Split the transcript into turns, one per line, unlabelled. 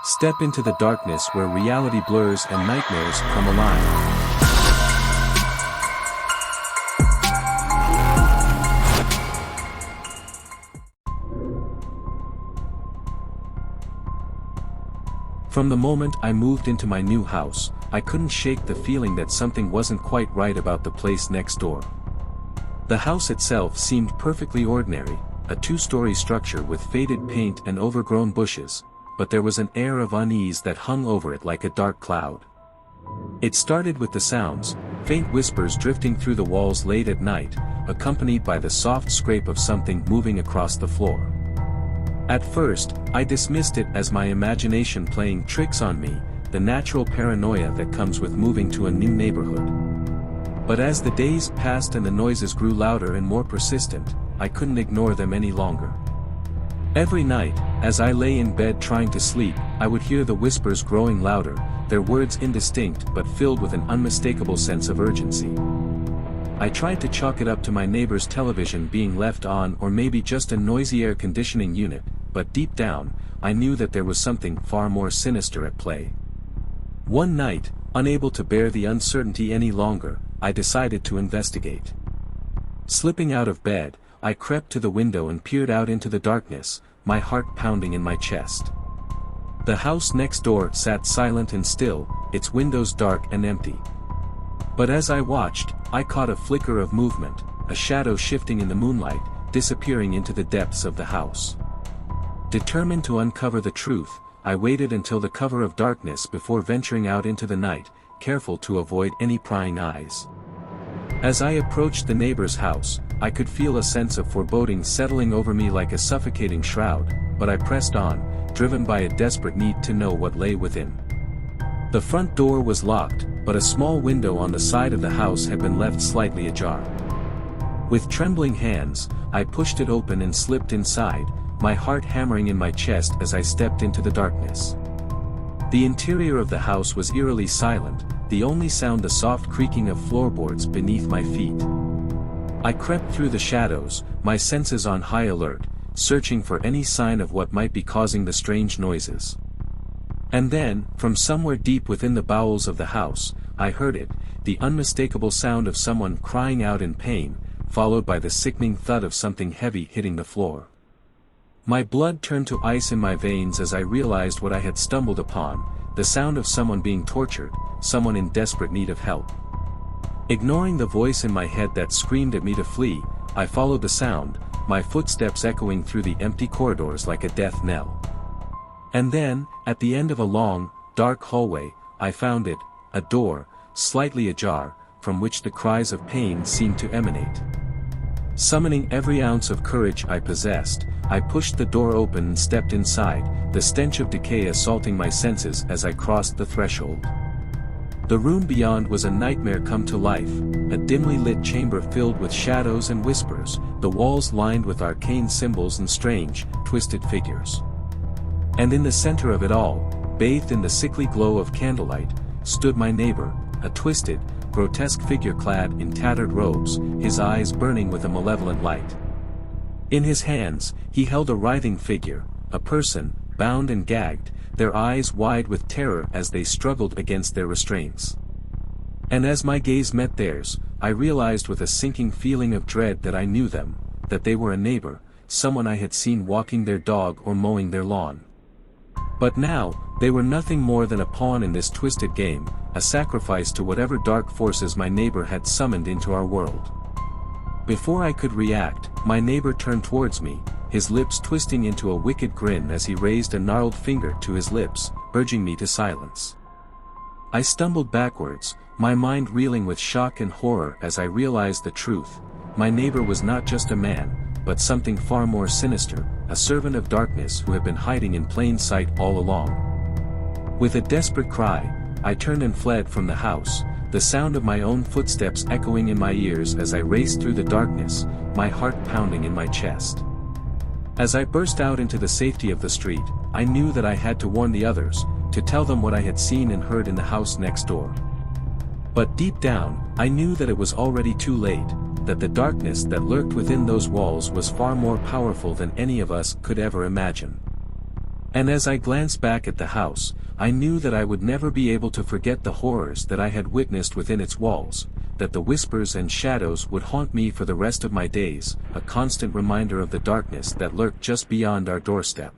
Step into the darkness where reality blurs and nightmares come alive. From the moment I moved into my new house, I couldn't shake the feeling that something wasn't quite right about the place next door. The house itself seemed perfectly ordinary, a two-story structure with faded paint and overgrown bushes, but there was an air of unease that hung over it like a dark cloud. It started with the sounds, faint whispers drifting through the walls late at night, accompanied by the soft scrape of something moving across the floor. At first, I dismissed it as my imagination playing tricks on me, the natural paranoia that comes with moving to a new neighborhood. But as the days passed and the noises grew louder and more persistent, I couldn't ignore them any longer. Every night, as I lay in bed trying to sleep, I would hear the whispers growing louder, their words indistinct but filled with an unmistakable sense of urgency. I tried to chalk it up to my neighbor's television being left on or maybe just a noisy air conditioning unit, but deep down, I knew that there was something far more sinister at play. One night, unable to bear the uncertainty any longer, I decided to investigate. Slipping out of bed, I crept to the window and peered out into the darkness, my heart pounding in my chest. The house next door sat silent and still, its windows dark and empty. But as I watched, I caught a flicker of movement, a shadow shifting in the moonlight, disappearing into the depths of the house. Determined to uncover the truth, I waited until the cover of darkness before venturing out into the night, careful to avoid any prying eyes. As I approached the neighbor's house, I could feel a sense of foreboding settling over me like a suffocating shroud, but I pressed on, driven by a desperate need to know what lay within. The front door was locked, but a small window on the side of the house had been left slightly ajar. With trembling hands, I pushed it open and slipped inside, my heart hammering in my chest as I stepped into the darkness. The interior of the house was eerily silent, the only sound the soft creaking of floorboards beneath my feet. I crept through the shadows, my senses on high alert, searching for any sign of what might be causing the strange noises. And then, from somewhere deep within the bowels of the house, I heard it, the unmistakable sound of someone crying out in pain, followed by the sickening thud of something heavy hitting the floor. My blood turned to ice in my veins as I realized what I had stumbled upon, the sound of someone being tortured, someone in desperate need of help. Ignoring the voice in my head that screamed at me to flee, I followed the sound, my footsteps echoing through the empty corridors like a death knell. And then, at the end of a long, dark hallway, I found it, a door, slightly ajar, from which the cries of pain seemed to emanate. Summoning every ounce of courage I possessed, I pushed the door open and stepped inside, the stench of decay assaulting my senses as I crossed the threshold. The room beyond was a nightmare come to life, a dimly lit chamber filled with shadows and whispers, the walls lined with arcane symbols and strange, twisted figures. And in the center of it all, bathed in the sickly glow of candlelight, stood my neighbor, a twisted, grotesque figure clad in tattered robes, his eyes burning with a malevolent light. In his hands, he held a writhing figure, a person, bound and gagged, their eyes wide with terror as they struggled against their restraints. And as my gaze met theirs, I realized with a sinking feeling of dread that I knew them, that they were a neighbor, someone I had seen walking their dog or mowing their lawn. But now, they were nothing more than a pawn in this twisted game, a sacrifice to whatever dark forces my neighbor had summoned into our world. Before I could react, my neighbor turned towards me, his lips twisting into a wicked grin as he raised a gnarled finger to his lips, urging me to silence. I stumbled backwards, my mind reeling with shock and horror as I realized the truth. My neighbor was not just a man, but something far more sinister, a servant of darkness who had been hiding in plain sight all along. With a desperate cry, I turned and fled from the house, the sound of my own footsteps echoing in my ears as I raced through the darkness, my heart pounding in my chest. As I burst out into the safety of the street, I knew that I had to warn the others, to tell them what I had seen and heard in the house next door. But deep down, I knew that it was already too late, that the darkness that lurked within those walls was far more powerful than any of us could ever imagine. And as I glanced back at the house, I knew that I would never be able to forget the horrors that I had witnessed within its walls, that the whispers and shadows would haunt me for the rest of my days, a constant reminder of the darkness that lurked just beyond our doorstep.